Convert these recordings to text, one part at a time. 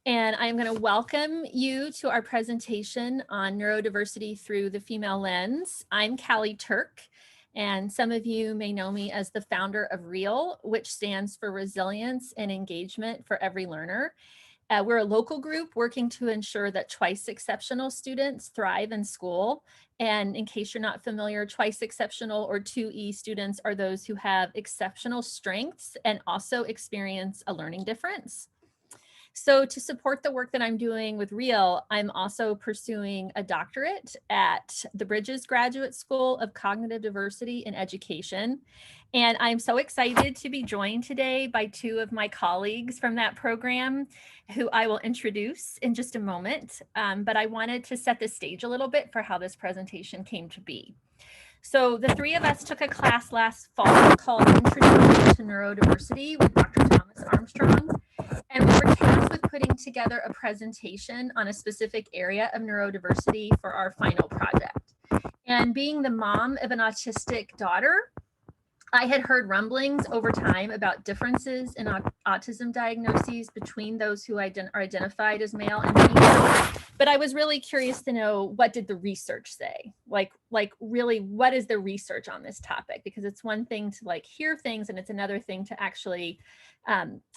and I'm going to welcome you to our presentation on neurodiversity through the female lens. I'm Callie Turk, and some of you may know me as the founder of REAL, which stands for Resilience and Engagement for Every Learner. We're a local group working to ensure that twice exceptional students thrive in school. And in case you're not familiar, twice exceptional or 2E students are those who have exceptional strengths and also experience a learning difference. So to support the work that I'm doing with REAL, I'm also pursuing a doctorate at the Bridges Graduate School of Cognitive Diversity in Education. And I'm so excited to be joined today by two of my colleagues from that program, who I will introduce in just a moment. But I wanted to set the stage a little bit for how this presentation came to be. So the three of us took a class last fall called Introduction to Neurodiversity with Dr. Thomas Armstrong. And we were tasked with putting together a presentation on a specific area of neurodiversity for our final project. And being the mom of an autistic daughter, I had heard rumblings over time about differences in autism diagnoses between those who are identified as male and female. But I was really curious to know, what did the research say? Like really, what is the research on this topic? Because it's one thing to hear things, and it's another thing to actually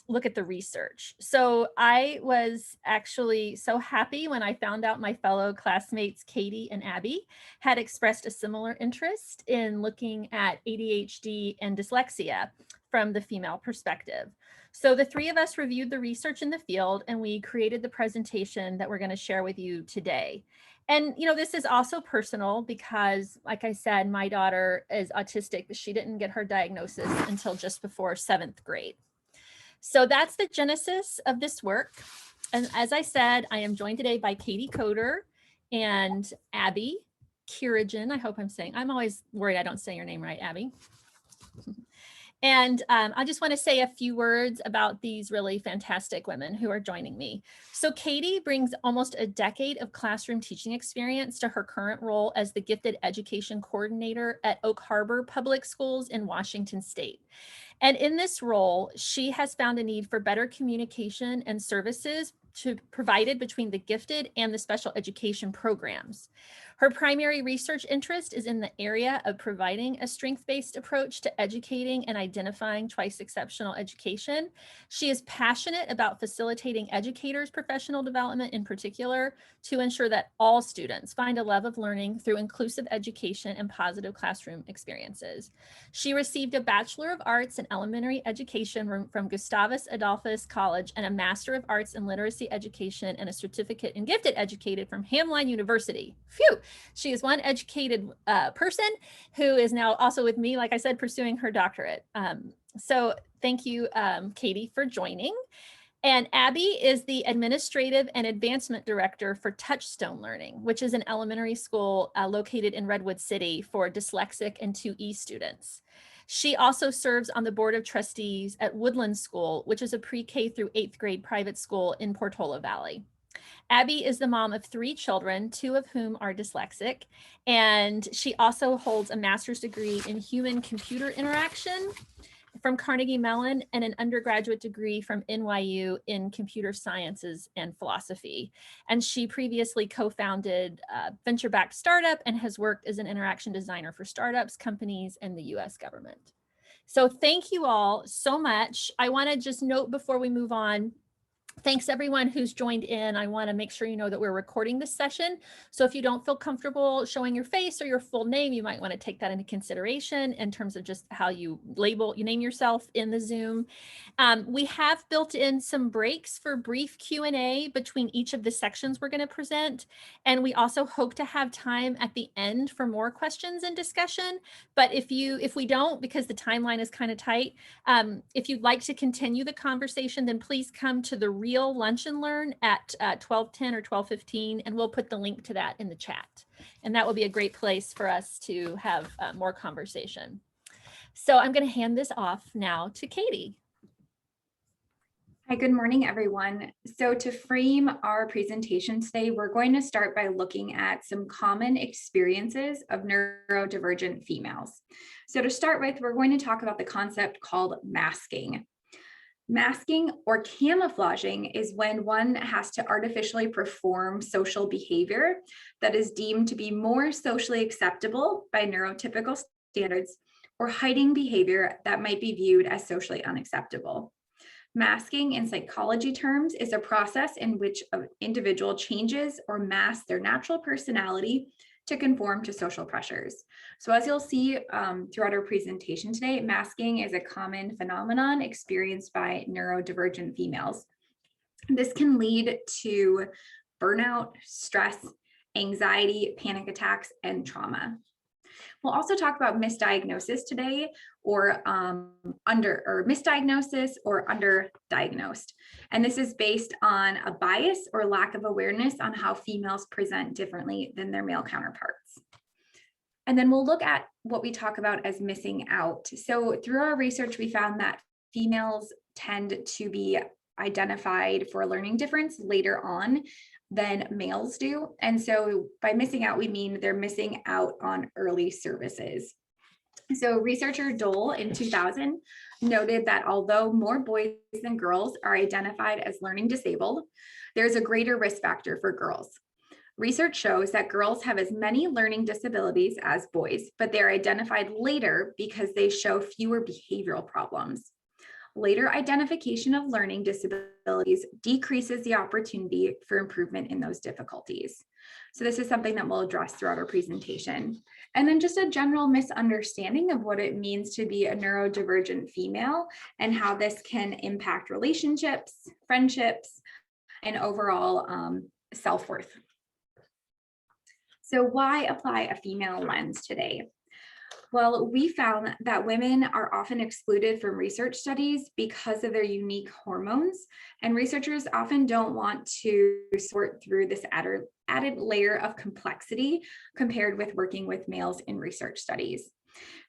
look at the research. So I was actually so happy when I found out my fellow classmates, Katie and Abby, had expressed a similar interest in looking at ADHD and dyslexia from the female perspective. So the three of us reviewed the research in the field, and we created the presentation that we're going to share with you today. And, this is also personal because, like I said, my daughter is autistic, but she didn't get her diagnosis until just before 7th grade. So that's the genesis of this work. And as I said, I am joined today by Katie Coder and Abby Kirigin. I hope I'm always worried I don't say your name right, Abby. And I just want to say a few words about these really fantastic women who are joining me. So Katie brings almost a decade of classroom teaching experience to her current role as the Gifted Education Coordinator at Oak Harbor Public Schools in Washington State. And in this role, she has found a need for better communication and services provided between the gifted and the special education programs. Her primary research interest is in the area of providing a strength-based approach to educating and identifying twice exceptional education. She is passionate about facilitating educators' professional development in particular to ensure that all students find a love of learning through inclusive education and positive classroom experiences. She received a Bachelor of Arts in Elementary Education from Gustavus Adolphus College and a Master of Arts in Literacy Education and a certificate in Gifted Educated from Hamline University. Phew! She is one educated person who is now also with me, like I said, pursuing her doctorate. So thank you, Katie, for joining. And Abby is the Administrative and Advancement Director for Touchstone Learning, which is an elementary school located in Redwood City for dyslexic and 2E students. She also serves on the Board of Trustees at Woodland School, which is a pre-K through 8th grade private school in Portola Valley. Abby is the mom of 3 children, 2 of whom are dyslexic, and she also holds a master's degree in human-computer interaction from Carnegie Mellon and an undergraduate degree from NYU in computer sciences and philosophy. And she previously co-founded a venture-backed startup and has worked as an interaction designer for startups, companies, and the US government. So thank you all so much. I want to just note before we move on, thanks everyone who's joined in. I want to make sure you know that we're recording this session. So if you don't feel comfortable showing your face or your full name, you might want to take that into consideration in terms of just how you name yourself in the Zoom. We have built in some breaks for brief Q&A between each of the sections we're going to present. And we also hope to have time at the end for more questions and discussion. But if we don't, because the timeline is kind of tight, if you'd like to continue the conversation, then please come to the REAL Lunch and Learn at 12:10 or 12:15, and we'll put the link to that in the chat. And that will be a great place for us to have more conversation. So I'm going to hand this off now to Katie. Hi, good morning, everyone. So to frame our presentation today, we're going to start by looking at some common experiences of neurodivergent females. So to start with, we're going to talk about the concept called masking. Masking or camouflaging is when one has to artificially perform social behavior that is deemed to be more socially acceptable by neurotypical standards, or hiding behavior that might be viewed as socially unacceptable. Masking in psychology terms is a process in which an individual changes or masks their natural personality to conform to social pressures. So as you'll see throughout our presentation today, masking is a common phenomenon experienced by neurodivergent females. This can lead to burnout, stress, anxiety, panic attacks, and trauma. We'll also talk about misdiagnosis today, or misdiagnosis or underdiagnosed. And this is based on a bias or lack of awareness on how females present differently than their male counterparts. And then we'll look at what we talk about as missing out. So through our research, we found that females tend to be identified for a learning difference later on than males do. And so by missing out, we mean they're missing out on early services. So researcher Dole in 2000 noted that although more boys than girls are identified as learning disabled, there's a greater risk factor for girls. Research shows that girls have as many learning disabilities as boys, but they're identified later because they show fewer behavioral problems. Later identification of learning disabilities decreases the opportunity for improvement in those difficulties. So this is something that we'll address throughout our presentation. And then just a general misunderstanding of what it means to be a neurodivergent female and how this can impact relationships, friendships, and overall self-worth. So why apply a female lens today? Well, we found that women are often excluded from research studies because of their unique hormones, and researchers often don't want to sort through this added layer of complexity compared with working with males in research studies.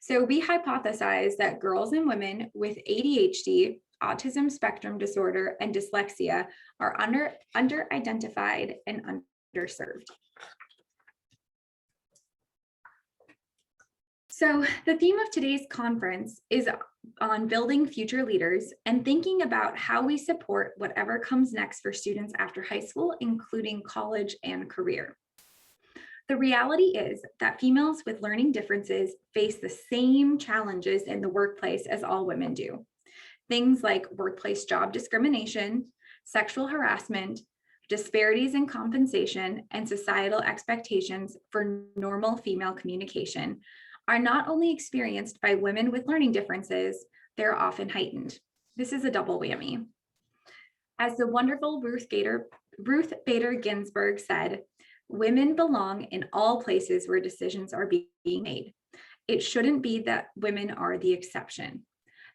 So we hypothesize that girls and women with ADHD, autism spectrum disorder, and dyslexia are under-identified and underserved. So the theme of today's conference is on building future leaders and thinking about how we support whatever comes next for students after high school, including college and career. The reality is that females with learning differences face the same challenges in the workplace as all women do. Things like workplace job discrimination, sexual harassment, disparities in compensation, and societal expectations for normal female communication are not only experienced by women with learning differences, they're often heightened. This is a double whammy. As the wonderful Ruth Bader Ginsburg said, women belong in all places where decisions are being made. It shouldn't be that women are the exception.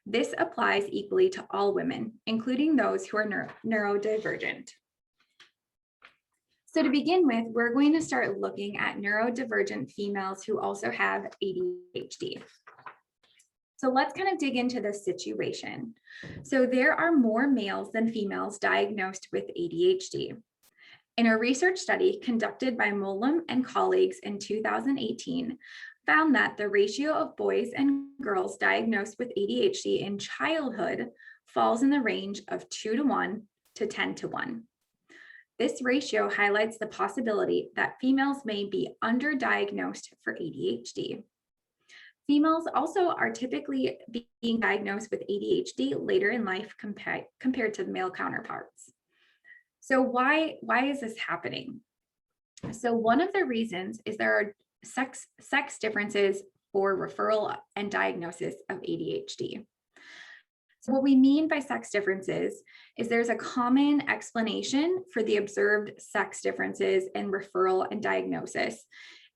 This applies equally to all women, including those who are neurodivergent. So to begin with, we're going to start looking at neurodivergent females who also have ADHD. So let's kind of dig into this situation. So there are more males than females diagnosed with ADHD. In a research study conducted by Molam and colleagues in 2018, found that the ratio of boys and girls diagnosed with ADHD in childhood falls in the range of 2:1 to 10:1. This ratio highlights the possibility that females may be underdiagnosed for ADHD. Females also are typically being diagnosed with ADHD later in life compared to the male counterparts. So why is this happening? So one of the reasons is there are sex differences for referral and diagnosis of ADHD. So what we mean by sex differences is there's a common explanation for the observed sex differences in referral and diagnosis.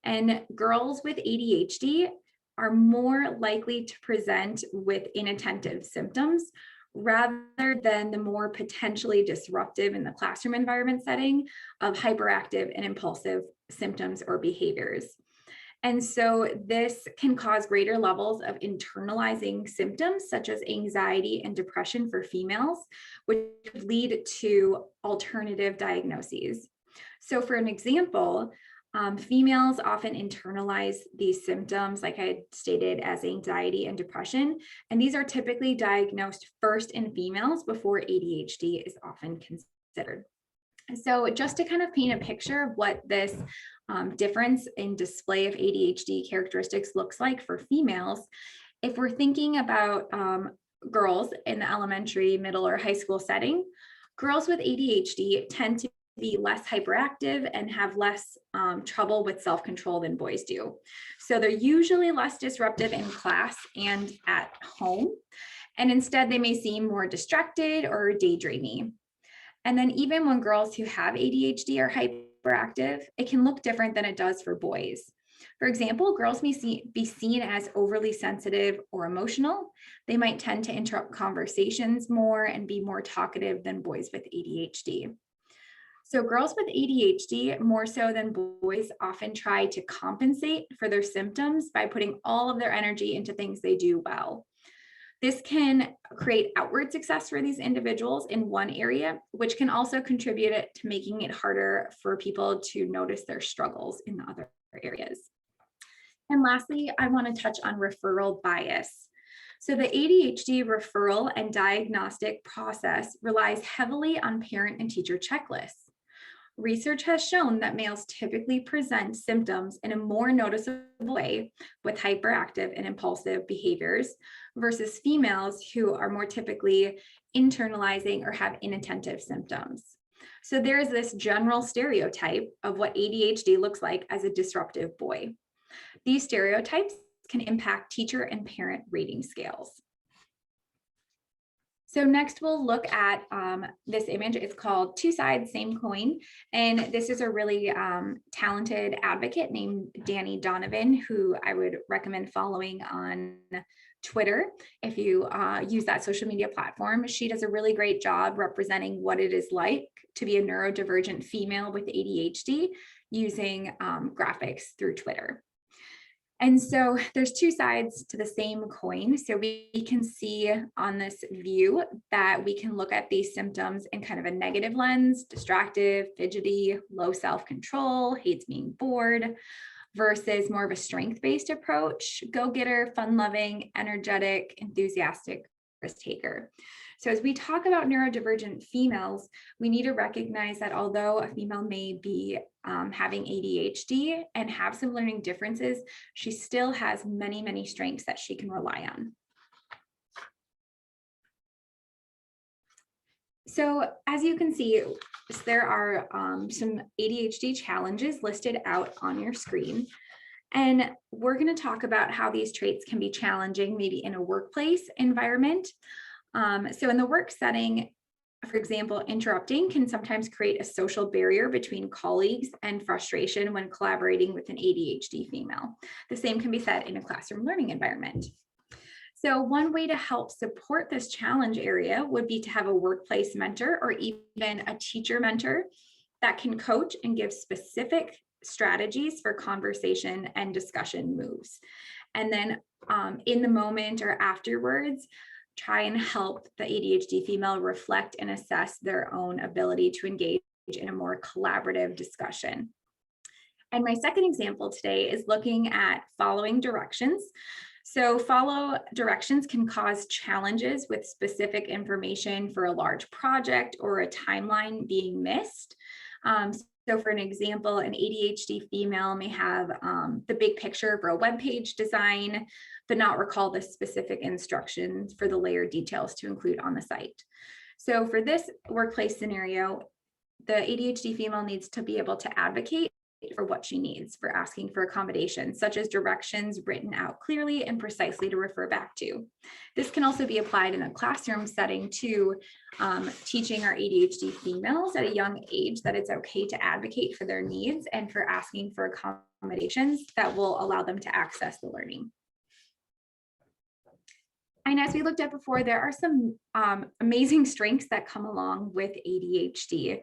And girls with ADHD are more likely to present with inattentive symptoms rather than the more potentially disruptive in the classroom environment setting of hyperactive and impulsive symptoms or behaviors. And so this can cause greater levels of internalizing symptoms such as anxiety and depression for females, which lead to alternative diagnoses. So for an example, Females often internalize these symptoms, like I stated, as anxiety and depression, and these are typically diagnosed first in females before ADHD is often considered. So just to kind of paint a picture of what this difference in display of ADHD characteristics looks like for females, if we're thinking about girls in the elementary, middle, or high school setting, girls with ADHD tend to be less hyperactive and have less trouble with self-control than boys do. So they're usually less disruptive in class and at home. And instead, they may seem more distracted or daydreamy. And then even when girls who have ADHD are hyperactive, it can look different than it does for boys. For example, girls may be seen as overly sensitive or emotional. They might tend to interrupt conversations more and be more talkative than boys with ADHD. So girls with ADHD, more so than boys, often try to compensate for their symptoms by putting all of their energy into things they do well. This can create outward success for these individuals in one area, which can also contribute to making it harder for people to notice their struggles in the other areas. And lastly, I want to touch on referral bias. So the ADHD referral and diagnostic process relies heavily on parent and teacher checklists. Research has shown that males typically present symptoms in a more noticeable way with hyperactive and impulsive behaviors versus females who are more typically internalizing or have inattentive symptoms. So there is this general stereotype of what ADHD looks like as a disruptive boy. These stereotypes can impact teacher and parent rating scales. So next we'll look at this image. It's called Two Sides, Same Coin. And this is a really talented advocate named Danny Donovan, who I would recommend following on Twitter if you use that social media platform. She does a really great job representing what it is like to be a neurodivergent female with ADHD using graphics through Twitter. And so there's two sides to the same coin. So we can see on this view that we can look at these symptoms in kind of a negative lens: distracted, fidgety, low self-control, hates being bored, versus more of a strength-based approach: go-getter, fun-loving, energetic, enthusiastic, risk-taker. So as we talk about neurodivergent females, we need to recognize that although a female may be having ADHD and have some learning differences, she still has many, many strengths that she can rely on. So as you can see, there are some ADHD challenges listed out on your screen. And we're going to talk about how these traits can be challenging, maybe in a workplace environment. So in the work setting, for example, interrupting can sometimes create a social barrier between colleagues and frustration when collaborating with an ADHD female. The same can be said in a classroom learning environment. So one way to help support this challenge area would be to have a workplace mentor or even a teacher mentor that can coach and give specific strategies for conversation and discussion moves. And then in the moment or afterwards, try and help the ADHD female reflect and assess their own ability to engage in a more collaborative discussion. And my second example today is looking at following directions. So follow directions can cause challenges with specific information for a large project or a timeline being missed. So for an example, an ADHD female may have the big picture for a web page design, but not recall the specific instructions for the layer details to include on the site. So for this workplace scenario, the ADHD female needs to be able to advocate for what she needs for asking for accommodations, such as directions written out clearly and precisely to refer back to. This can also be applied in a classroom setting to teaching our ADHD females at a young age that it's okay to advocate for their needs and for asking for accommodations that will allow them to access the learning. And as we looked at before, there are some amazing strengths that come along with ADHD.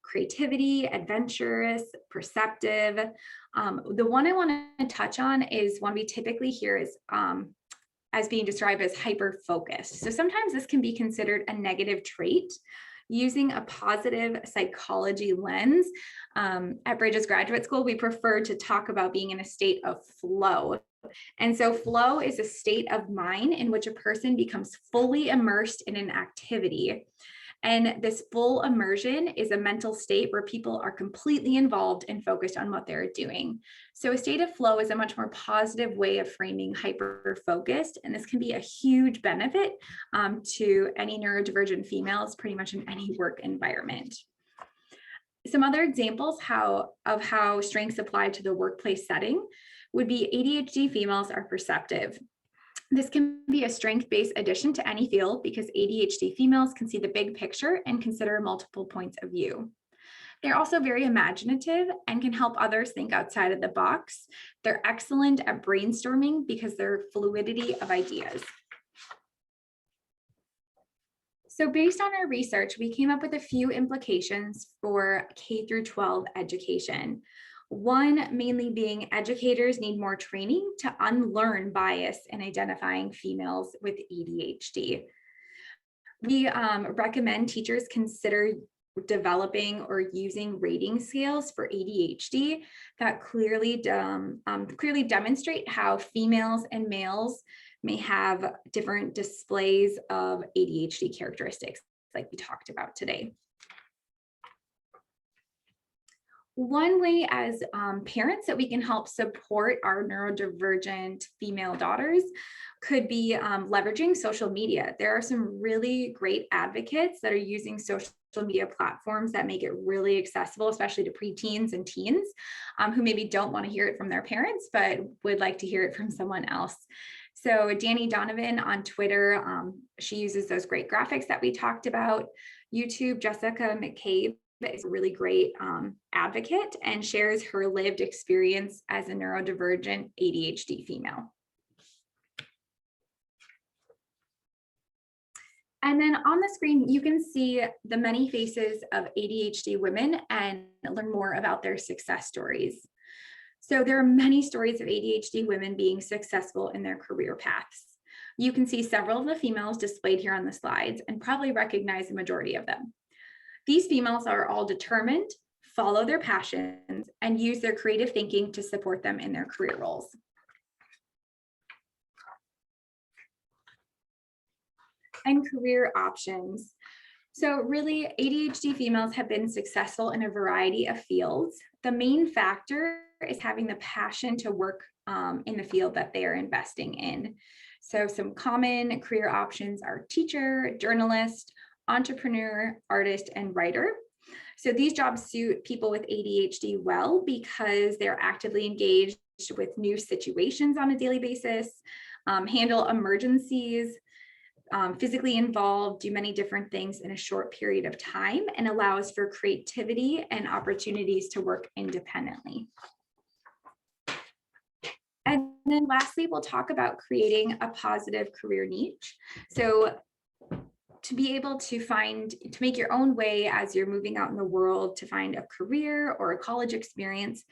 Creativity, adventurous, perceptive. The one I want to touch on is one we typically hear as being described as hyper-focused. So sometimes this can be considered a negative trait using a positive psychology lens. At Bridges Graduate School, we prefer to talk about being in a state of flow. And so flow is a state of mind in which a person becomes fully immersed in an activity. And this full immersion is a mental state where people are completely involved and focused on what they're doing. So a state of flow is a much more positive way of framing hyper-focused, and this can be a huge benefit to any neurodivergent females pretty much in any work environment. Some other examples of how strengths apply to the workplace setting would be ADHD females are perceptive. This can be a strength-based addition to any field because ADHD females can see the big picture and consider multiple points of view. They're also very imaginative and can help others think outside of the box. They're excellent at brainstorming because their fluidity of ideas. So based on our research, we came up with a few implications for K through 12 education. One mainly being educators need more training to unlearn bias in identifying females with ADHD. We recommend teachers consider developing or using rating scales for ADHD that clearly demonstrate how females and males may have different displays of ADHD characteristics, like we talked about today. One way as parents that we can help support our neurodivergent female daughters could be leveraging social media. There are some really great advocates that are using social media platforms that make it really accessible, especially to preteens and teens who maybe don't want to hear it from their parents, but would like to hear it from someone else. So Danny Donovan on Twitter, she uses those great graphics that we talked about. YouTube, Jessica McCabe is a really great advocate and shares her lived experience as a neurodivergent ADHD female. And then on the screen, you can see the many faces of ADHD women and learn more about their success stories. So there are many stories of ADHD women being successful in their career paths. You can see several of the females displayed here on the slides and probably recognize the majority of them. These females are all determined, follow their passions, and use their creative thinking to support them in their career roles. And career options. So really, ADHD females have been successful in a variety of fields. The main factor is having the passion to work in the field that they are investing in. So some common career options are teacher, journalist, entrepreneur, artist, and writer. So these jobs suit people with ADHD well because they're actively engaged with new situations on a daily basis, handle emergencies, physically involved, do many different things in a short period of time, and allows for creativity and opportunities to work independently. And then lastly, we'll talk about creating a positive career niche. So to be able to make your own way as you're moving out in the world to find a career or a college experience,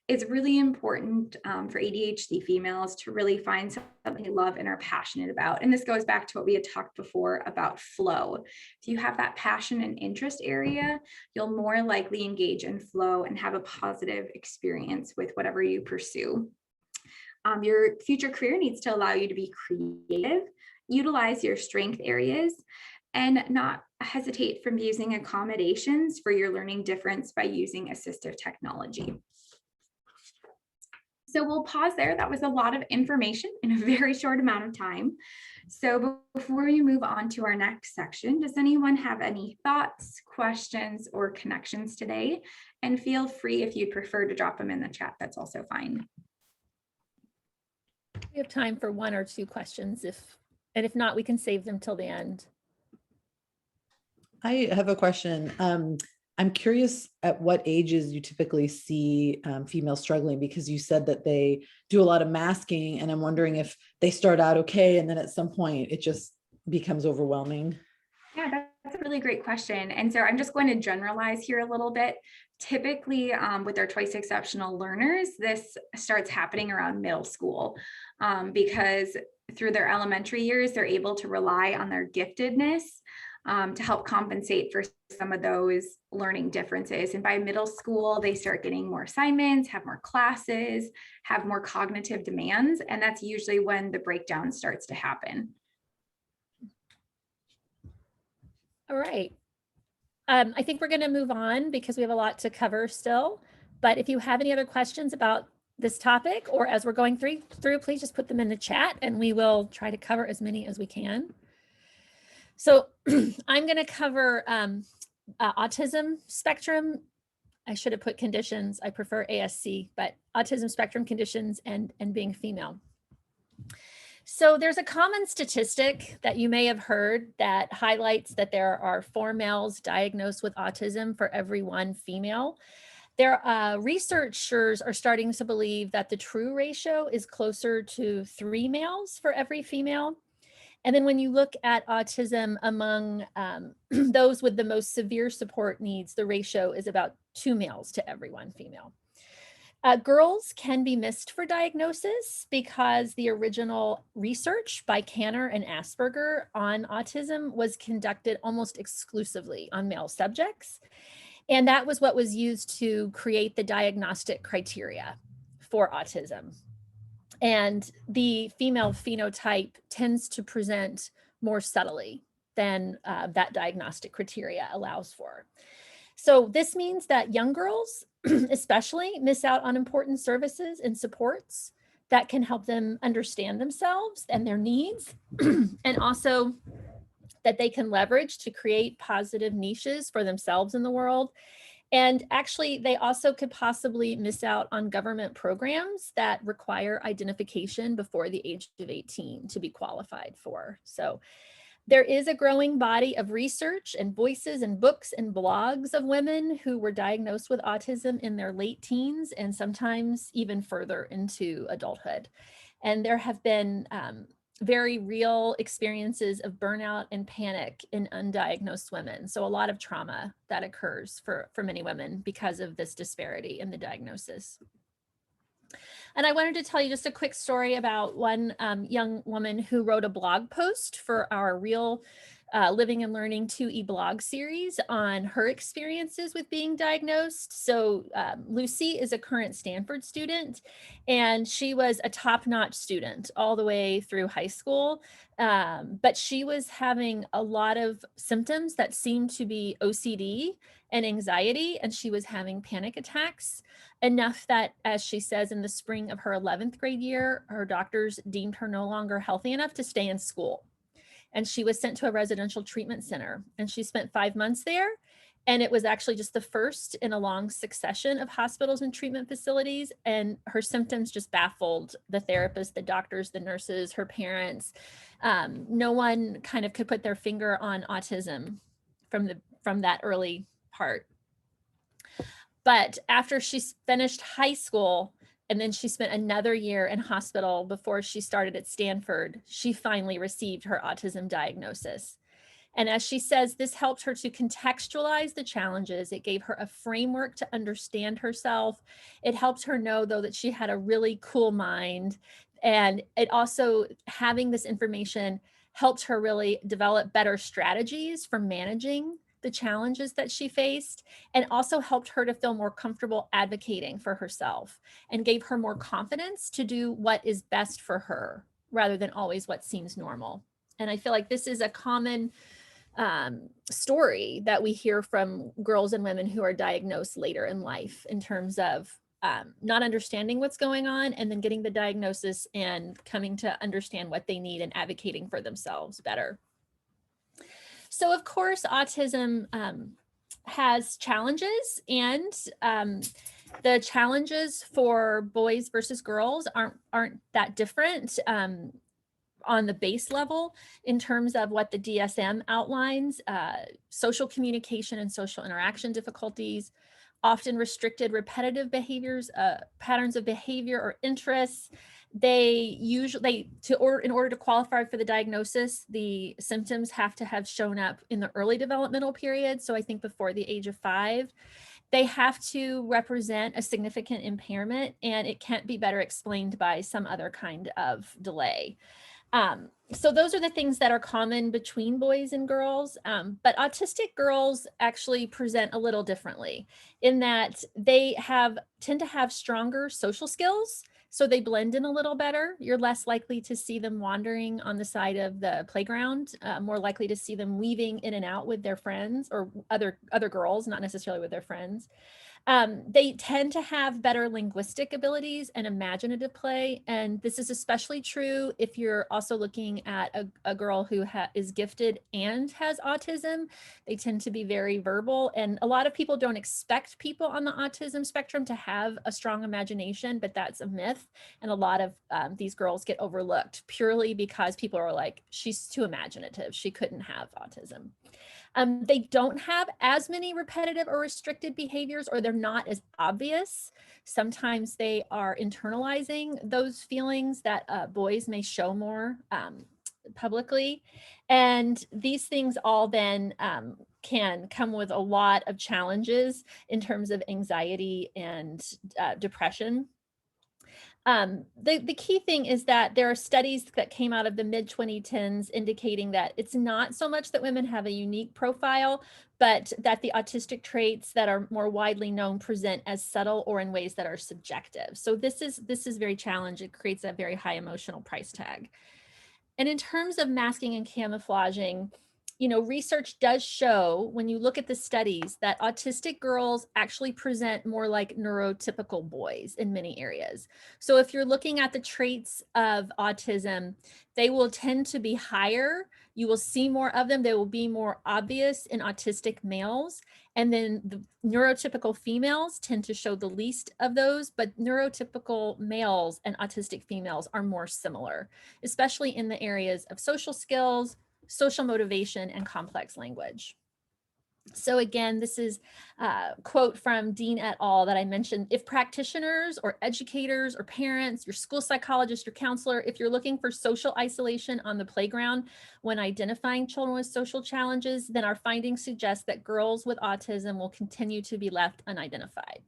it's really important for ADHD females to really find something they love and are passionate about. And this goes back to what we had talked before about flow. If you have that passion and interest area, you'll more likely engage in flow and have a positive experience with whatever you pursue. Your future career needs to allow you to be creative, utilize your strength areas, and not hesitate from using accommodations for your learning difference by using assistive technology. So we'll pause there. That was a lot of information in a very short amount of time. So before we move on to our next section, does anyone have any thoughts, questions, or connections today? And feel free, if you'd prefer, to drop them in the chat. That's also fine. We have time for one or two questions, and if not, we can save them till the end. I have a question. I'm curious at what ages you typically see females struggling, because you said that they do a lot of masking, and I'm wondering if they start out okay and then at some point it just becomes overwhelming. Yeah, that's a really great question. And so I'm just going to generalize here a little bit. Typically with our twice exceptional learners, this starts happening around middle school because through their elementary years, they're able to rely on their giftedness to help compensate for some of those learning differences. And by middle school, they start getting more assignments, have more classes, have more cognitive demands. And that's usually when the breakdown starts to happen. All right. I think we're going to move on because we have a lot to cover still. But if you have any other questions about this topic or as we're going through, please just put them in the chat and we will try to cover as many as we can. So I'm going to cover autism spectrum. I should have put conditions. I prefer ASC, but autism spectrum conditions and being female. So there's a common statistic that you may have heard that highlights that there are 4 males diagnosed with autism for every 1 female. Researchers are starting to believe that the true ratio is closer to 3 males for every female. And then when you look at autism among those with the most severe support needs, the ratio is about 2 males to every 1 female. Girls can be missed for diagnosis because the original research by Kanner and Asperger on autism was conducted almost exclusively on male subjects. And that was what was used to create the diagnostic criteria for autism. And the female phenotype tends to present more subtly than that diagnostic criteria allows for. So this means that young girls especially miss out on important services and supports that can help them understand themselves and their needs, and also that they can leverage to create positive niches for themselves in the world. And actually, they also could possibly miss out on government programs that require identification before the age of 18 to be qualified for. So there is a growing body of research and voices and books and blogs of women who were diagnosed with autism in their late teens and sometimes even further into adulthood. And there have been very real experiences of burnout and panic in undiagnosed women. So a lot of trauma that occurs for many women because of this disparity in the diagnosis. And I wanted to tell you just a quick story about one young woman who wrote a blog post for our Real Living and Learning 2E blog series on her experiences with being diagnosed. So Lucy is a current Stanford student, and she was a top-notch student all the way through high school. But she was having a lot of symptoms that seemed to be OCD and anxiety, and she was having panic attacks. Enough that, as she says, in the spring of her 11th grade year, her doctors deemed her no longer healthy enough to stay in school. And she was sent to a residential treatment center. And she spent 5 months there. And it was actually just the first in a long succession of hospitals and treatment facilities. And her symptoms just baffled the therapists, the doctors, the nurses, her parents. No one kind of could put their finger on autism from that early part. But after she finished high school, and then she spent another year in hospital before she started at Stanford, she finally received her autism diagnosis. And as she says, this helped her to contextualize the challenges. It gave her a framework to understand herself. It helped her know, though, that she had a really cool mind. And it also, having this information helped her really develop better strategies for managing the challenges that she faced, and also helped her to feel more comfortable advocating for herself and gave her more confidence to do what is best for her rather than always what seems normal. And I feel like this is a common story that we hear from girls and women who are diagnosed later in life in terms of not understanding what's going on and then getting the diagnosis and coming to understand what they need and advocating for themselves better. So of course, autism has challenges, and the challenges for boys versus girls aren't that different on the base level in terms of what the DSM outlines: social communication and social interaction difficulties, often restricted repetitive behaviors, patterns of behavior or interests. In order to qualify for the diagnosis, the symptoms have to have shown up in the early developmental period. So I think before the age of 5, they have to represent a significant impairment, and it can't be better explained by some other kind of delay. So those are the things that are common between boys and girls, but autistic girls actually present a little differently in that they tend to have stronger social skills. So they blend in a little better. You're less likely to see them wandering on the side of the playground, more likely to see them weaving in and out with their friends or other girls, not necessarily with their friends. They tend to have better linguistic abilities and imaginative play. And this is especially true if you're also looking at a girl who is gifted and has autism. They tend to be very verbal. And a lot of people don't expect people on the autism spectrum to have a strong imagination, but that's a myth. And a lot of these girls get overlooked purely because people are like, she's too imaginative. She couldn't have autism. They don't have as many repetitive or restricted behaviors, or they're not as obvious. Sometimes they are internalizing those feelings that boys may show more publicly. And these things all then can come with a lot of challenges in terms of anxiety and depression. The key thing is that there are studies that came out of the mid 2010s indicating that it's not so much that women have a unique profile, but that the autistic traits that are more widely known present as subtle or in ways that are subjective. So this is very challenging. It creates a very high emotional price tag. And in terms of masking and camouflaging, research does show when you look at the studies that autistic girls actually present more like neurotypical boys in many areas. So if you're looking at the traits of autism, they will tend to be higher. You will see more of them. They will be more obvious in autistic males. And then the neurotypical females tend to show the least of those, but neurotypical males and autistic females are more similar, especially in the areas of social skills, social motivation, and complex language. So again, this is a quote from Dean et al. That I mentioned. If practitioners or educators or parents, your school psychologist, your counselor, if you're looking for social isolation on the playground when identifying children with social challenges, then our findings suggest that girls with autism will continue to be left unidentified.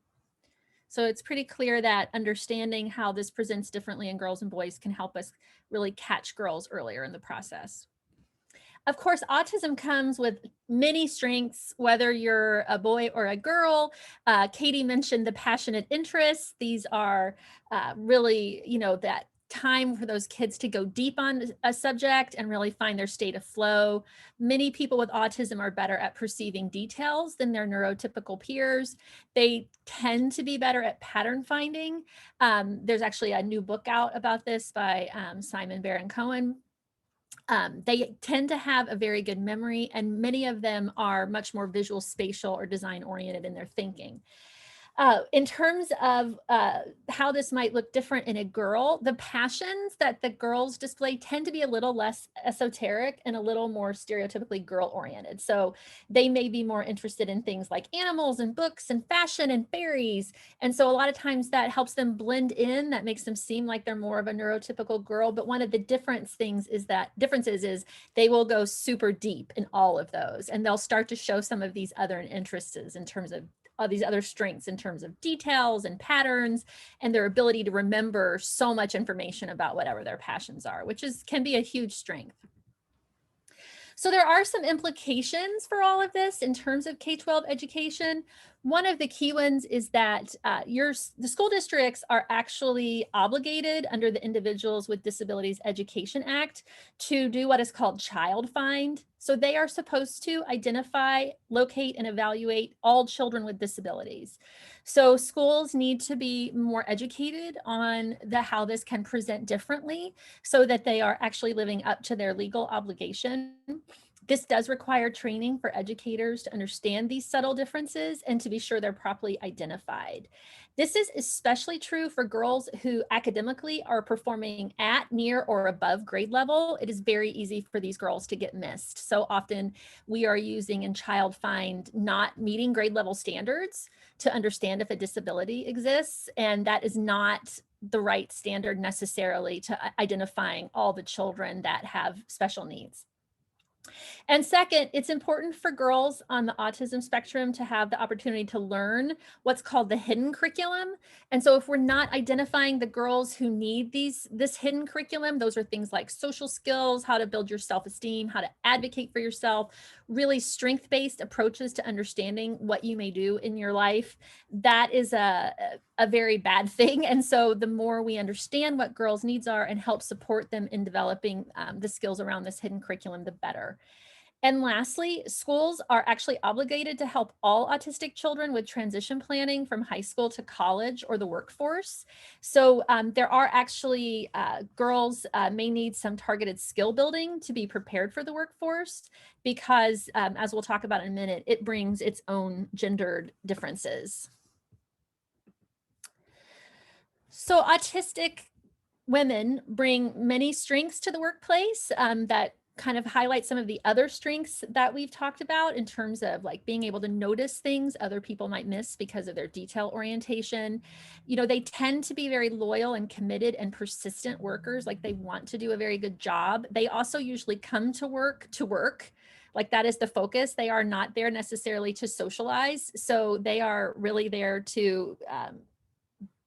So it's pretty clear that understanding how this presents differently in girls and boys can help us really catch girls earlier in the process. Of course, autism comes with many strengths, whether you're a boy or a girl. Katie mentioned the passionate interests. These are really, that time for those kids to go deep on a subject and really find their state of flow. Many people with autism are better at perceiving details than their neurotypical peers. They tend to be better at pattern finding. There's actually a new book out about this by Simon Baron-Cohen. They tend to have a very good memory, and many of them are much more visual, spatial, or design oriented in their thinking. In terms of how this might look different in a girl, the passions that the girls display tend to be a little less esoteric and a little more stereotypically girl oriented. So they may be more interested in things like animals and books and fashion and fairies. And so a lot of times that helps them blend in. That makes them seem like they're more of a neurotypical girl. But one of the differences is they will go super deep in all of those, and they'll start to show some of these other interests in terms of these other strengths in terms of details and patterns and their ability to remember so much information about whatever their passions are, which can be a huge strength. So there are some implications for all of this in terms of K-12 education. One of the key ones is that the school districts are actually obligated under the Individuals with Disabilities Education Act to do what is called child find. So they are supposed to identify, locate, and evaluate all children with disabilities. So schools need to be more educated on how this can present differently so that they are actually living up to their legal obligation. This does require training for educators to understand these subtle differences and to be sure they're properly identified. This is especially true for girls who academically are performing at, near, or above grade level. It is very easy for these girls to get missed. So often we are using in child find not meeting grade level standards to understand if a disability exists, and that is not the right standard necessarily to identifying all the children that have special needs. And second, it's important for girls on the autism spectrum to have the opportunity to learn what's called the hidden curriculum. And so if we're not identifying the girls who need this hidden curriculum, those are things like social skills, how to build your self-esteem, how to advocate for yourself, really strength-based approaches to understanding what you may do in your life. That is a very bad thing. And so the more we understand what girls' needs are and help support them in developing the skills around this hidden curriculum, the better. And lastly, schools are actually obligated to help all autistic children with transition planning from high school to college or the workforce. So there are actually girls may need some targeted skill building to be prepared for the workforce because, as we'll talk about in a minute, it brings its own gendered differences. So autistic women bring many strengths to the workplace that kind of highlight some of the other strengths that we've talked about in terms of like being able to notice things other people might miss because of their detail orientation. You know, they tend to be very loyal and committed and persistent workers, like they want to do a very good job. They also usually come to work. Like that is the focus. They are not there necessarily to socialize. So they are really there to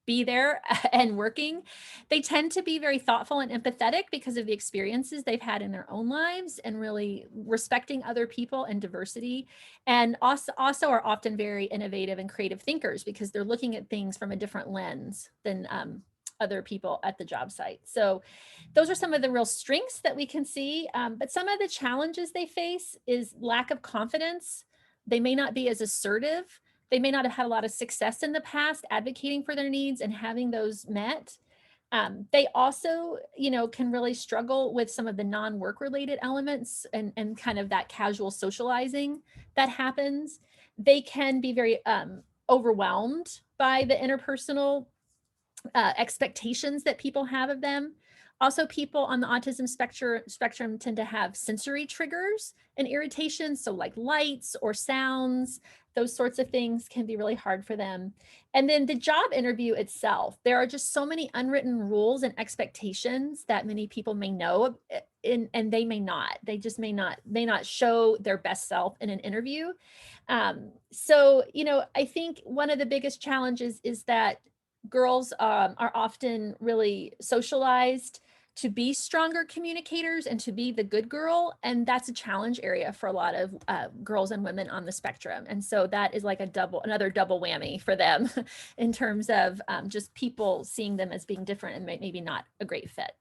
be there and working. They tend to be very thoughtful and empathetic because of the experiences they've had in their own lives and really respecting other people and diversity. And also are often very innovative and creative thinkers because they're looking at things from a different lens than other people at the job site. So those are some of the real strengths that we can see. But some of the challenges they face is lack of confidence. They may not be as assertive. They may not have had a lot of success in the past advocating for their needs and having those met. They also, you know, can really struggle with some of the non-work related elements and kind of that casual socializing that happens. They can be very overwhelmed by the interpersonal expectations that people have of them. Also, people on the autism spectrum tend to have sensory triggers and irritations. So like lights or sounds, those sorts of things can be really hard for them. And then the job interview itself, there are just so many unwritten rules and expectations that many people may know and they may not. They just may not show their best self in an interview. So, you know, I think one of the biggest challenges is that girls are often really socialized to be stronger communicators and to be the good girl. And that's a challenge area for a lot of girls and women on the spectrum. And so that is like another double whammy for them in terms of just people seeing them as being different and maybe not a great fit.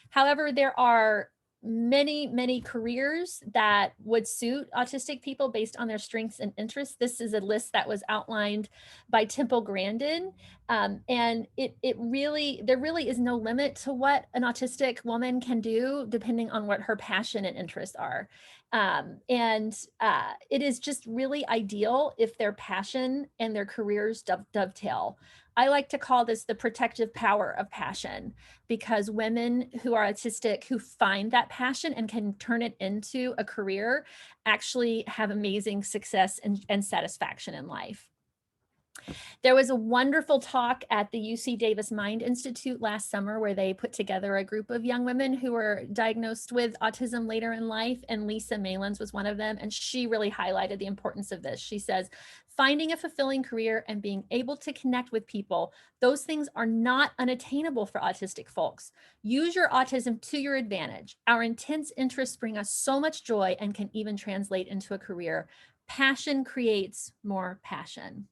However, there are many careers that would suit autistic people based on their strengths and interests. This is a list that was outlined by Temple Grandin. And there really is no limit to what an autistic woman can do depending on what her passion and interests are. It is just really ideal if their passion and their careers dovetail. I like to call this the protective power of passion, because women who are autistic who find that passion and can turn it into a career actually have amazing success and satisfaction in life. There was a wonderful talk at the UC Davis Mind Institute last summer where they put together a group of young women who were diagnosed with autism later in life, and Lisa Malins was one of them, and she really highlighted the importance of this. She says, finding a fulfilling career and being able to connect with people, those things are not unattainable for autistic folks. Use your autism to your advantage. Our intense interests bring us so much joy and can even translate into a career. Passion creates more passion.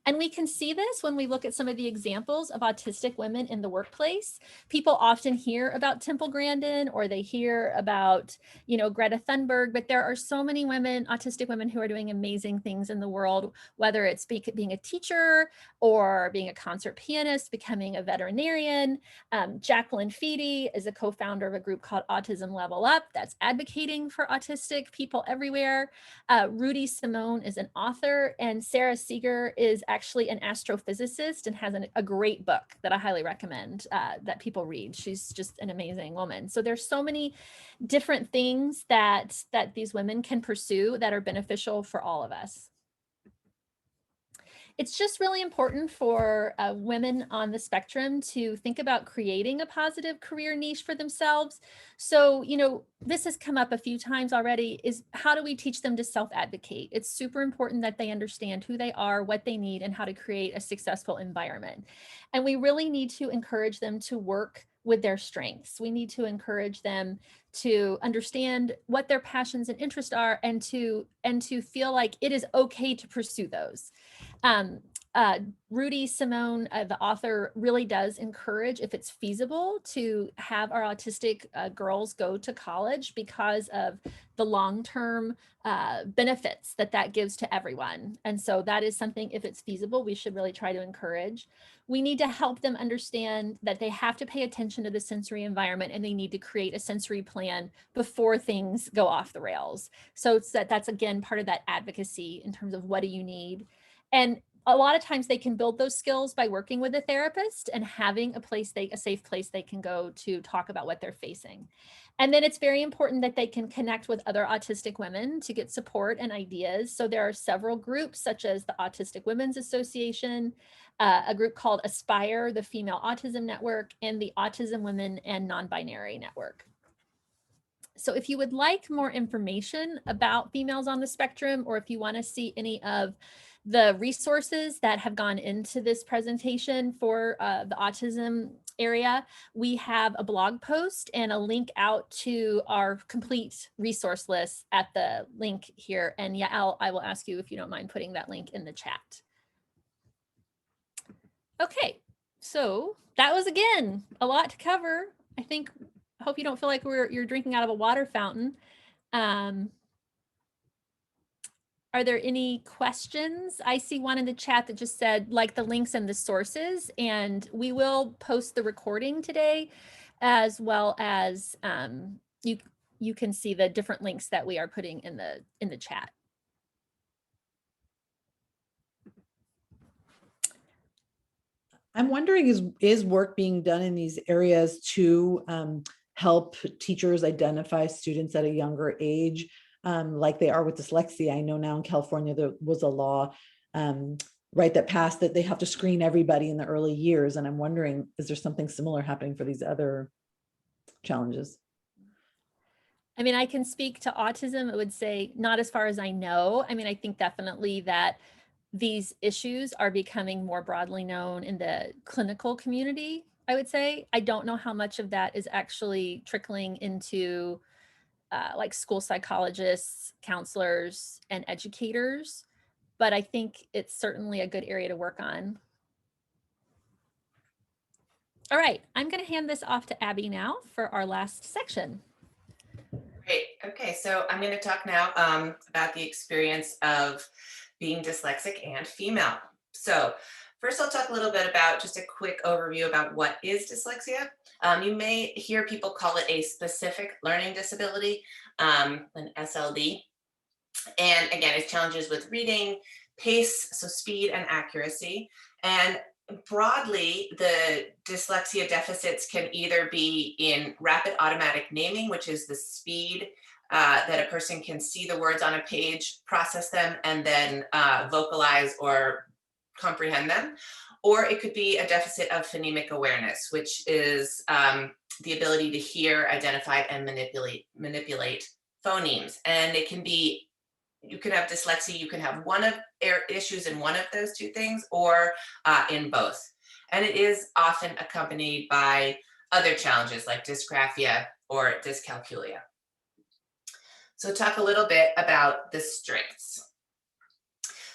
And we can see this when we look at some of the examples of autistic women in the workplace. People often hear about Temple Grandin or they hear about, Greta Thunberg, but there are so many women, autistic women, who are doing amazing things in the world, whether it's being a teacher or being a concert pianist, becoming a veterinarian. Jacqueline Feedy is a co-founder of a group called Autism Level Up that's advocating for autistic people everywhere. Rudy Simone is an author, and Sarah Seeger is actually an astrophysicist and has a great book that I highly recommend that people read. She's just an amazing woman. So there's so many different things that these women can pursue that are beneficial for all of us. it's just really important for women on the spectrum to think about creating a positive career niche for themselves. So, you know, this has come up a few times already, is how do we teach them to self-advocate? It's super important that they understand who they are, what they need, and how to create a successful environment. And we really need to encourage them to work with their strengths. We need to encourage them to understand what their passions and interests are, and to feel like it is okay to pursue those. Um, Rudy Simone, the author, really does encourage, if it's feasible, to have our autistic girls go to college because of the long-term benefits that that gives to everyone. And so that is something, if it's feasible, we should really try to encourage. We need to help them understand that they have to pay attention to the sensory environment, and they need to create a sensory plan before things go off the rails. So it's that's again part of that advocacy in terms of what do you need. And a lot of times they can build those skills by working with a therapist and having a safe place they can go to talk about what they're facing. And then it's very important that they can connect with other autistic women to get support and ideas. So there are several groups, such as the Autistic Women's Association, a group called Aspire, the Female Autism Network, and the Autism Women and Non-Binary Network. So if you would like more information about females on the spectrum, or if you want to see any of the resources that have gone into this presentation for the autism area, we have a blog post and a link out to our complete resource list at the link here. And yeah, I will ask you if you don't mind putting that link in the chat. Okay, so that was, again, a lot to cover. I hope you don't feel like you're drinking out of a water fountain. Are there any questions? I see one in the chat that just said, like, the links and the sources, and we will post the recording today, as well as you can see the different links that we are putting in the chat. I'm wondering, is work being done in these areas to help teachers identify students at a younger age, like they are with dyslexia? I know now in California there was a law right that passed that they have to screen everybody in the early years, and I'm wondering, is there something similar happening for these other challenges? I mean, I can speak to autism. I would say not as far as I know. I mean, I think definitely that these issues are becoming more broadly known in the clinical community, I would say. I don't know how much of that is actually trickling into like school psychologists, counselors, and educators, but I think it's certainly a good area to work on. All right, I'm going to hand this off to Abby now for our last section. Great. Okay, so I'm going to talk now about the experience of being dyslexic and female. So first, I'll talk a little bit about just a quick overview about what is dyslexia. You may hear people call it a specific learning disability, an SLD. And again, it's challenges with reading, pace, so speed and accuracy. And broadly, the dyslexia deficits can either be in rapid automatic naming, which is the speed that a person can see the words on a page, process them, and then vocalize or comprehend them. Or it could be a deficit of phonemic awareness, which is the ability to hear, identify, and manipulate phonemes. And it can be, you can have dyslexia, you can have one of issues in one of those two things, or in both. And it is often accompanied by other challenges like dysgraphia or dyscalculia. So talk a little bit about the strengths.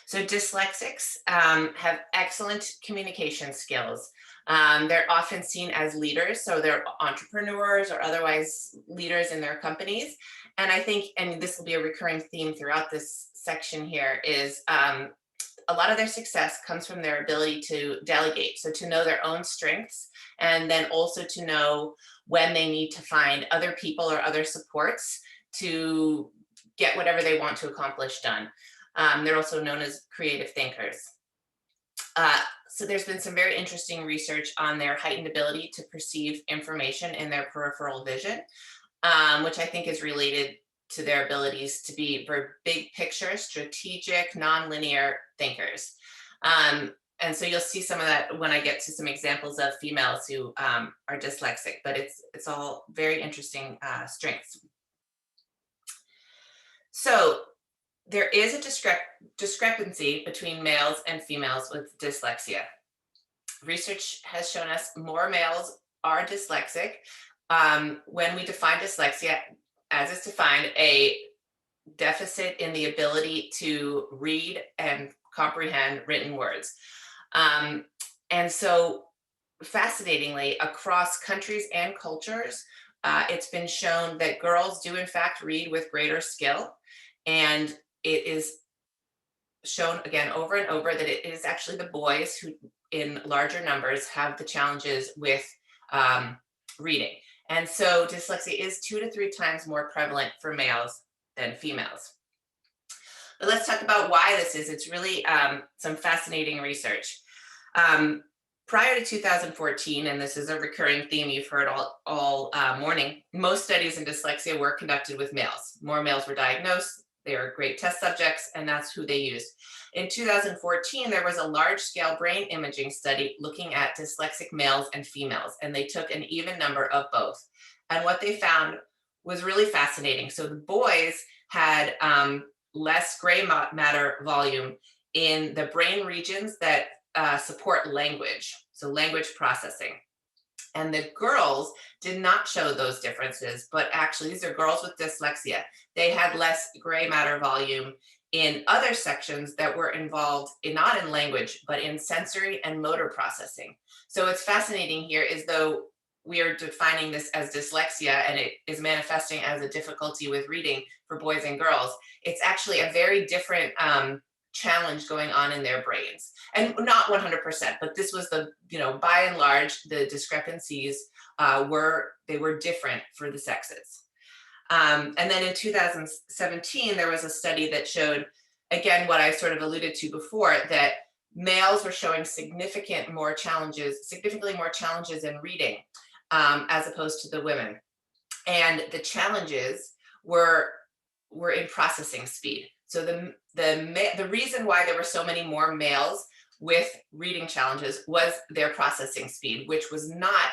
So dyslexics have excellent communication skills. They're often seen as leaders, so they're entrepreneurs or otherwise leaders in their companies. And I think, and this will be a recurring theme throughout this section here, is a lot of their success comes from their ability to delegate. So to know their own strengths, and then also to know when they need to find other people or other supports to get whatever they want to accomplish done. They're also known as creative thinkers. So there's been some very interesting research on their heightened ability to perceive information in their peripheral vision, which I think is related to their abilities to be very big picture, strategic, nonlinear thinkers. And so you'll see some of that when I get to some examples of females who are dyslexic, but it's all very interesting strengths. So there is a discrepancy between males and females with dyslexia. Research has shown us more males are dyslexic. When we define dyslexia, as it's defined, a deficit in the ability to read and comprehend written words. And so fascinatingly, across countries and cultures, it's been shown that girls do in fact read with greater skill. And it is shown again over and over that it is actually the boys who in larger numbers have the challenges with reading. And so dyslexia is 2 to 3 times more prevalent for males than females. But let's talk about why this is. It's really some fascinating research. Prior to 2014, and this is a recurring theme you've heard all morning, most studies in dyslexia were conducted with males. More males were diagnosed, they were great test subjects, and that's who they used. In 2014, there was a large-scale brain imaging study looking at dyslexic males and females, and they took an even number of both. And what they found was really fascinating. So the boys had less gray matter volume in the brain regions that support language, so language processing. And the girls did not show those differences, but actually these are girls with dyslexia. They had less gray matter volume in other sections that were involved in, not in language, but in sensory and motor processing. So what's fascinating here is though we are defining this as dyslexia and it is manifesting as a difficulty with reading for boys and girls, it's actually a very different challenge going on in their brains. And not 100%, but this was the, by and large, the discrepancies were different for the sexes. And then in 2017, there was a study that showed, again, what I sort of alluded to before, that males were showing significantly more challenges in reading as opposed to the women. And the challenges were in processing speed. So the reason why there were so many more males with reading challenges was their processing speed, which was not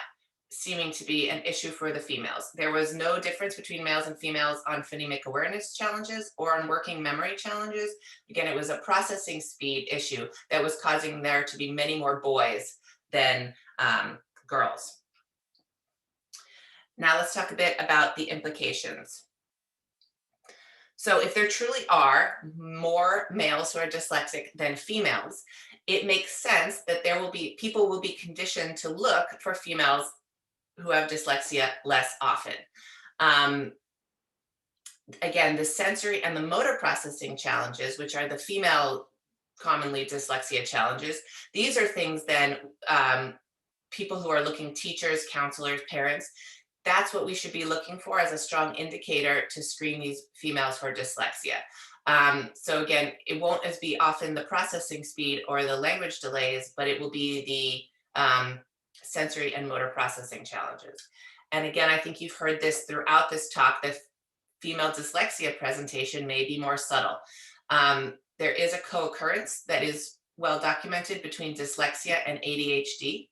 seeming to be an issue for the females. There was no difference between males and females on phonemic awareness challenges or on working memory challenges. Again, it was a processing speed issue that was causing there to be many more boys than girls. Now let's talk a bit about the implications. So if there truly are more males who are dyslexic than females, it makes sense that people will be conditioned to look for females who have dyslexia less often. Again, the sensory and the motor processing challenges, which are the female commonly dyslexia challenges, these are things then people who are looking, teachers, counselors, parents, that's what we should be looking for as a strong indicator to screen these females for dyslexia. So again, it won't as be often the processing speed or the language delays, but it will be the sensory and motor processing challenges. And again, I think you've heard this throughout this talk, the female dyslexia presentation may be more subtle. There is a co-occurrence that is well documented between dyslexia and ADHD.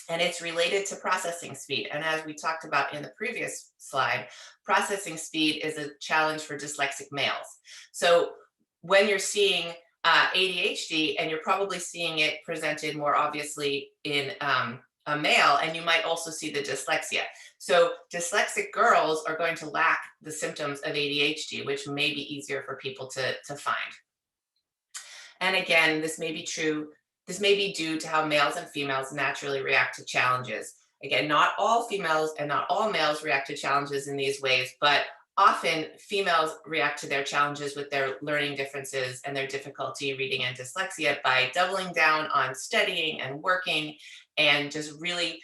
And it's related to processing speed. And as we talked about in the previous slide, processing speed is a challenge for dyslexic males. So when you're seeing ADHD, and you're probably seeing it presented more obviously in a male, and you might also see the dyslexia. So dyslexic girls are going to lack the symptoms of ADHD, which may be easier for people to find. And again, this may be true. This may be due to how males and females naturally react to challenges. Again, not all females and not all males react to challenges in these ways, but often females react to their challenges with their learning differences and their difficulty reading and dyslexia by doubling down on studying and working and just really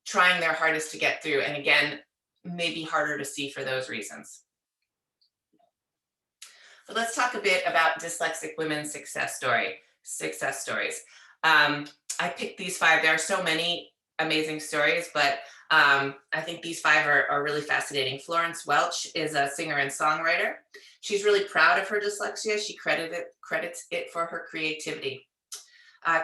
trying their hardest to get through. And again, maybe harder to see for those reasons. But let's talk a bit about dyslexic women's success stories. I picked these 5. There are so many amazing stories, but I think these 5 are really fascinating. Florence Welch is a singer and songwriter. She's really proud of her dyslexia. She credits it for her creativity.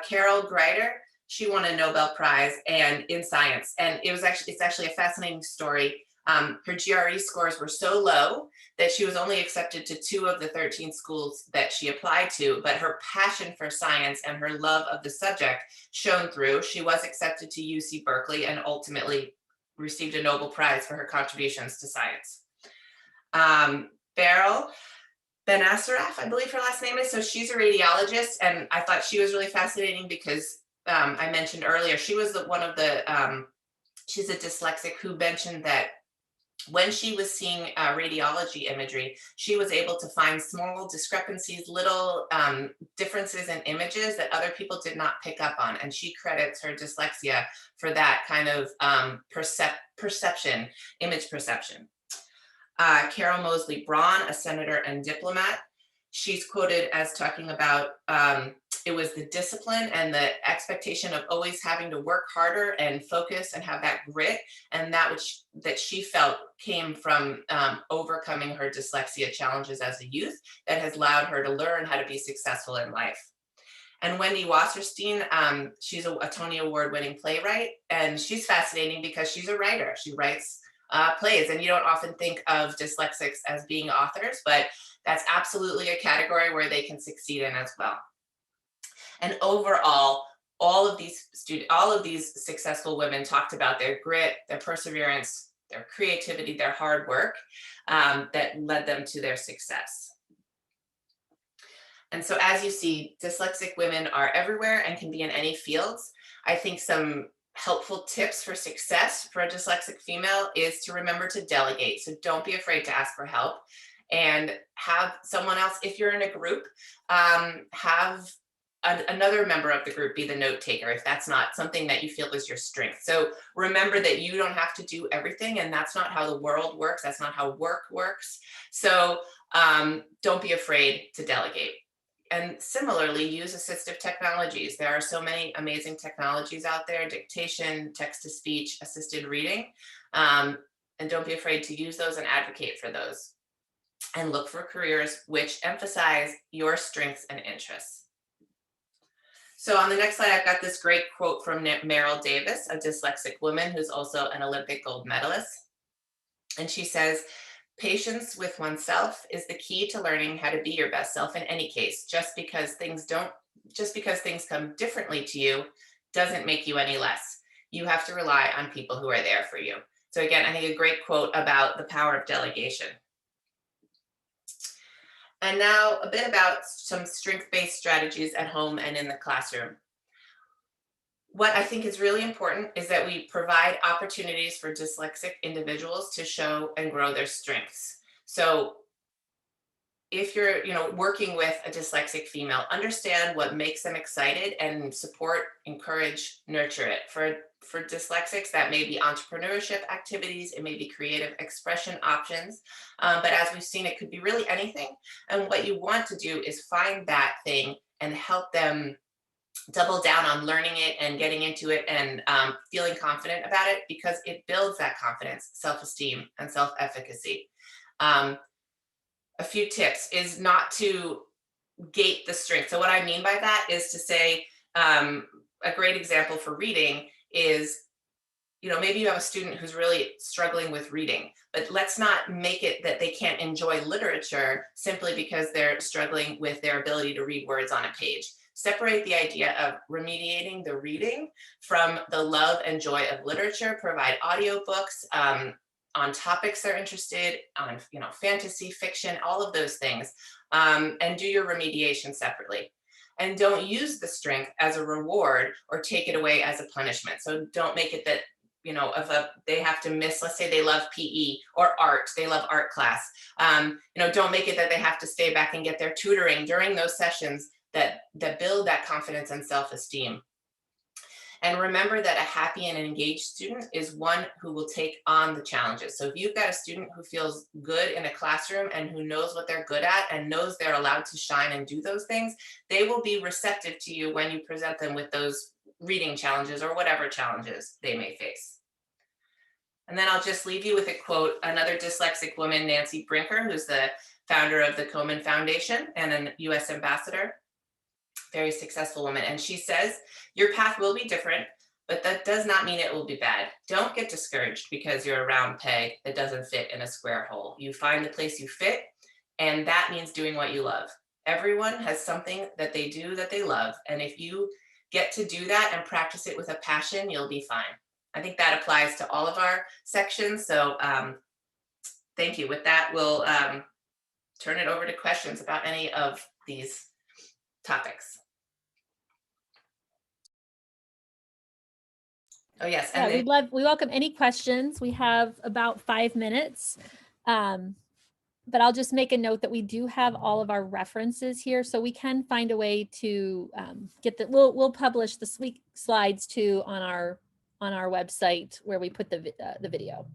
Carol Greider, she won a Nobel Prize and in science. And it's actually a fascinating story. Her GRE scores were so low that she was only accepted to 2 of the 13 schools that she applied to, but her passion for science and her love of the subject shone through. She was accepted to UC Berkeley and ultimately received a Nobel Prize for her contributions to science. Beryl Benacerraf, I believe her last name is. So she's a radiologist, and I thought she was really fascinating because I mentioned earlier, she was she's a dyslexic who mentioned that when she was seeing radiology imagery, she was able to find small discrepancies, little differences in images that other people did not pick up on. And she credits her dyslexia for that kind of perception, image perception. Carol Moseley Braun, a senator and diplomat, she's quoted as talking about it was the discipline and the expectation of always having to work harder and focus and have that grit, and that she felt came from overcoming her dyslexia challenges as a youth that has allowed her to learn how to be successful in life. And Wendy Wasserstein, she's a Tony Award winning playwright, and she's fascinating because she's a writer. She writes plays, and you don't often think of dyslexics as being authors, but that's absolutely a category where they can succeed in as well. And overall, all of these successful women talked about their grit, their perseverance, their creativity, their hard work that led them to their success. And so as you see, dyslexic women are everywhere and can be in any fields. I think some helpful tips for success for a dyslexic female is to remember to delegate. So don't be afraid to ask for help, and have someone else, if you're in a group, have another member of the group be the note taker if that's not something that you feel is your strength. So remember that you don't have to do everything, and that's not how the world works. That's not how work works. So don't be afraid to delegate. And similarly, use assistive technologies. There are so many amazing technologies out there: dictation, text-to-speech, assisted reading. And don't be afraid to use those and advocate for those. And look for careers which emphasize your strengths and interests. So on the next slide, I've got this great quote from Meryl Davis, a dyslexic woman who's also an Olympic gold medalist. And she says, "Patience with oneself is the key to learning how to be your best self in any case. Just because things come differently to you doesn't make you any less. You have to rely on people who are there for you." So again, I think a great quote about the power of delegation. And now a bit about some strength-based strategies at home and in the classroom. What I think is really important is that we provide opportunities for dyslexic individuals to show and grow their strengths. So if you're working with a dyslexic female, understand what makes them excited and support, encourage, nurture it. For dyslexics, that may be entrepreneurship activities, it may be creative expression options, but as we've seen, it could be really anything. And what you want to do is find that thing and help them double down on learning it and getting into it and feeling confident about it, because it builds that confidence, self-esteem, and self-efficacy. A few tips is not to gate the strength. So what I mean by that is to say, a great example for reading is, maybe you have a student who's really struggling with reading, but let's not make it that they can't enjoy literature simply because they're struggling with their ability to read words on a page. Separate the idea of remediating the reading from the love and joy of literature. Provide audiobooks on topics they're interested on, fantasy, fiction, all of those things, and do your remediation separately. And don't use the strength as a reward or take it away as a punishment. So don't make it that, they have to miss, let's say they love PE or art, they love art class. Don't make it that they have to stay back and get their tutoring during those sessions that build that confidence and self-esteem. And remember that a happy and engaged student is one who will take on the challenges. So if you've got a student who feels good in a classroom and who knows what they're good at and knows they're allowed to shine and do those things, they will be receptive to you when you present them with those reading challenges or whatever challenges they may face. And then I'll just leave you with a quote, another dyslexic woman, Nancy Brinker, who's the founder of the Komen Foundation and a US ambassador. very successful woman. And she says, your path will be different, but that does not mean it will be bad. Don't get discouraged because you're a round peg that doesn't fit in a square hole. You find the place you fit, and that means doing what you love. Everyone has something that they do that they love. And if you get to do that and practice it with a passion, you'll be fine. I think that applies to all of our sections. So thank you. With that, we'll turn it over to questions about any of these topics. Oh yes, Yeah, and we welcome any questions. We have about 5 minutes. But I'll just make a note that we do have all of our references here, so we can find a way to get the, we'll publish the slides too on our website where we put the video.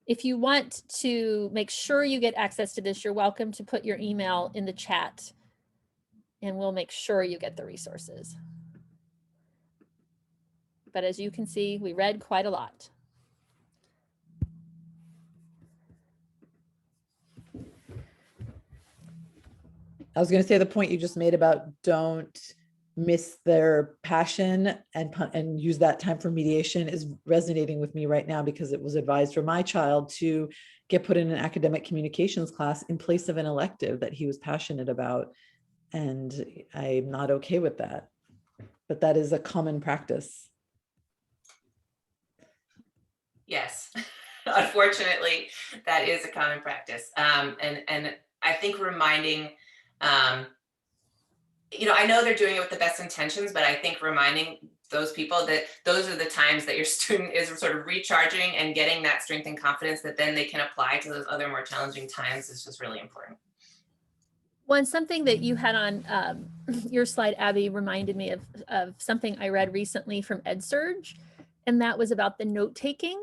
If you want to make sure you get access to this, you're welcome to put your email in the chat and we'll make sure you get the resources. But as you can see, we read quite a lot. I was going to say the point you just made about don't miss their passion and use that time for mediation is resonating with me right now, because it was advised for my child to get put in an academic communications class in place of an elective that he was passionate about. And I'm not okay with that, but that is a common practice. Yes, unfortunately, that is a common practice. And I think reminding, you know, I know they're doing it with the best intentions, but I think reminding those people that those are the times that your student is sort of recharging and getting that strength and confidence that then they can apply to those other more challenging times is just really important. One, something that you had on your slide, Abby, reminded me of something I read recently from EdSurge, and that was about the note-taking.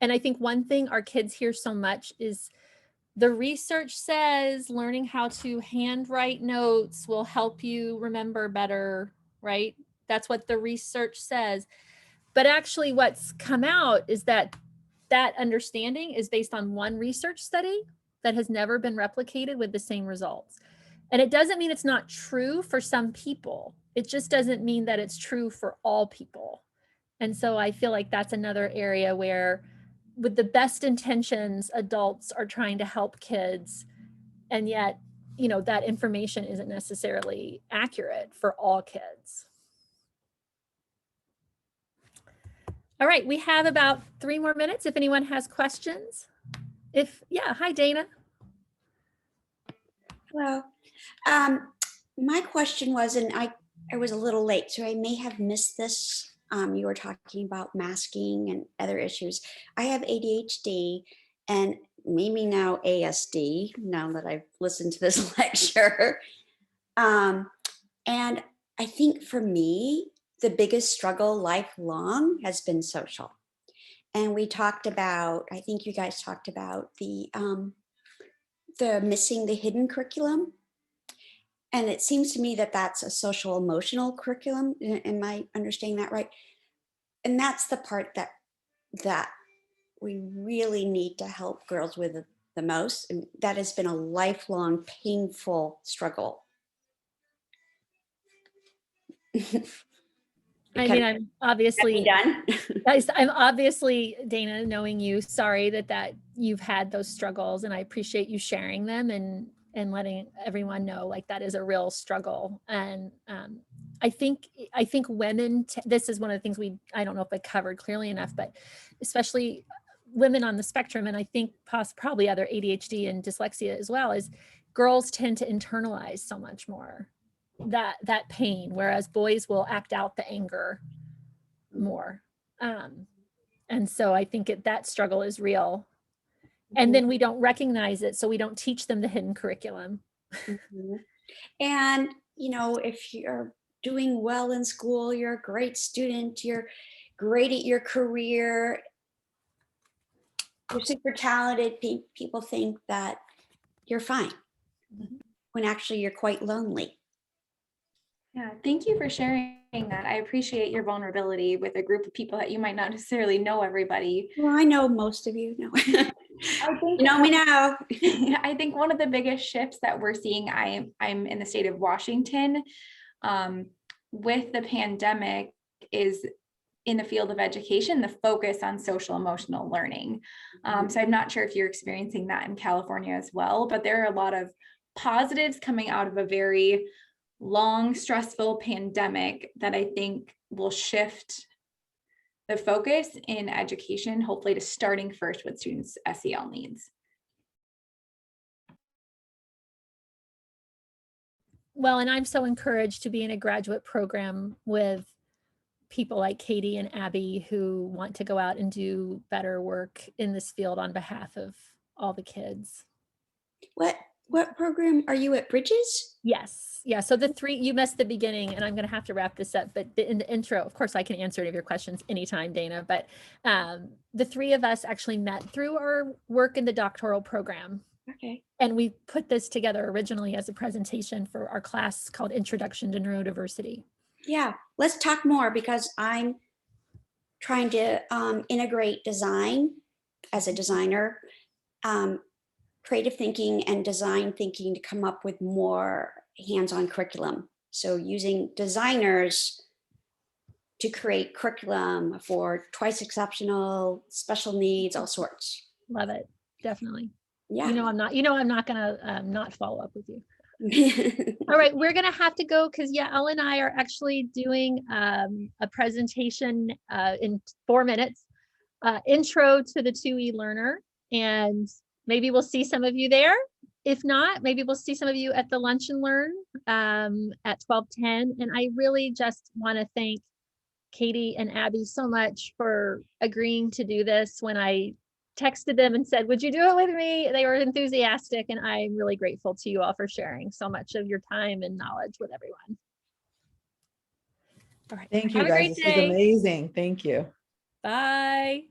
And I think one thing our kids hear so much is the research says learning how to handwrite notes will help you remember better, right? That's what the research says. But actually what's come out is that that understanding is based on one research study that has never been replicated with the same results. And it doesn't mean it's not true for some people. It just doesn't mean that it's true for all people. And so I feel like that's another area where with the best intentions, adults are trying to help kids, and yet, you know, that information isn't necessarily accurate for all kids. All right, we have about 3 more minutes if anyone has questions. Yeah, hi, Dana. Hello. My question was, and I was a little late, so I may have missed this. You were talking about masking and other issues. I have ADHD and maybe now ASD, now that I've listened to this lecture. And I think for me, the biggest struggle lifelong has been social. And we talked about, I think you guys talked about the missing the hidden curriculum. And it seems to me that that's a social emotional curriculum. Am I understanding that right? And that's the part that we really need to help girls with the most. And that has been a lifelong painful struggle. I mean, I'm obviously done. I'm obviously, Dana, knowing you, sorry that you've had those struggles, and I appreciate you sharing them and letting everyone know like that is a real struggle. And I think women, this is one of the things I don't know if I covered clearly enough, but especially women on the spectrum, and I think probably other ADHD and dyslexia as well, is girls tend to internalize so much more that pain, whereas boys will act out the anger more. And so I think that struggle is real. And then we don't recognize it, so we don't teach them the hidden curriculum. Mm-hmm. And, you know, if you're doing well in school, you're a great student, you're great at your career, you're super talented, people think that you're fine, when actually you're quite lonely. Yeah, thank you for sharing that. I appreciate your vulnerability with a group of people that you might not necessarily know everybody. Well, I know most of you know. I think You know me now. I think one of the biggest shifts that we're seeing, I'm in the state of Washington, with the pandemic is in the field of education, the focus on social emotional learning. So I'm not sure if you're experiencing that in California as well, but there are a lot of positives coming out of a very long, stressful pandemic that I think will shift the focus in education, hopefully to starting first with students' SEL needs. Well, and I'm so encouraged to be in a graduate program with people like Katie and Abby who want to go out and do better work in this field on behalf of all the kids. What program are you at, Bridges? Yes. Yeah. So the three, you missed the beginning, and I'm going to have to wrap this up, but in the intro, of course, I can answer any of your questions anytime, Dana, but the three of us actually met through our work in the doctoral program. Okay. And we put this together originally as a presentation for our class called Introduction to Neurodiversity. Yeah, let's talk more because I'm trying to integrate design as a designer, creative thinking and design thinking to come up with more hands-on curriculum. So using designers to create curriculum for twice exceptional, special needs, all sorts. Love it. Definitely. Yeah. I'm not going to not follow up with you. All right, we're going to have to go because Yael and I are actually doing a presentation in 4 minutes, intro to the 2E learner, and maybe we'll see some of you there. If not, maybe we'll see some of you at the Lunch and Learn at 12:10. And I really just want to thank Katie and Abby so much for agreeing to do this. When I texted them and said, would you do it with me? They were enthusiastic, and I'm really grateful to you all for sharing so much of your time and knowledge with everyone. All right. Thank you, Have a guys. great This was day. amazing. Thank you. Bye.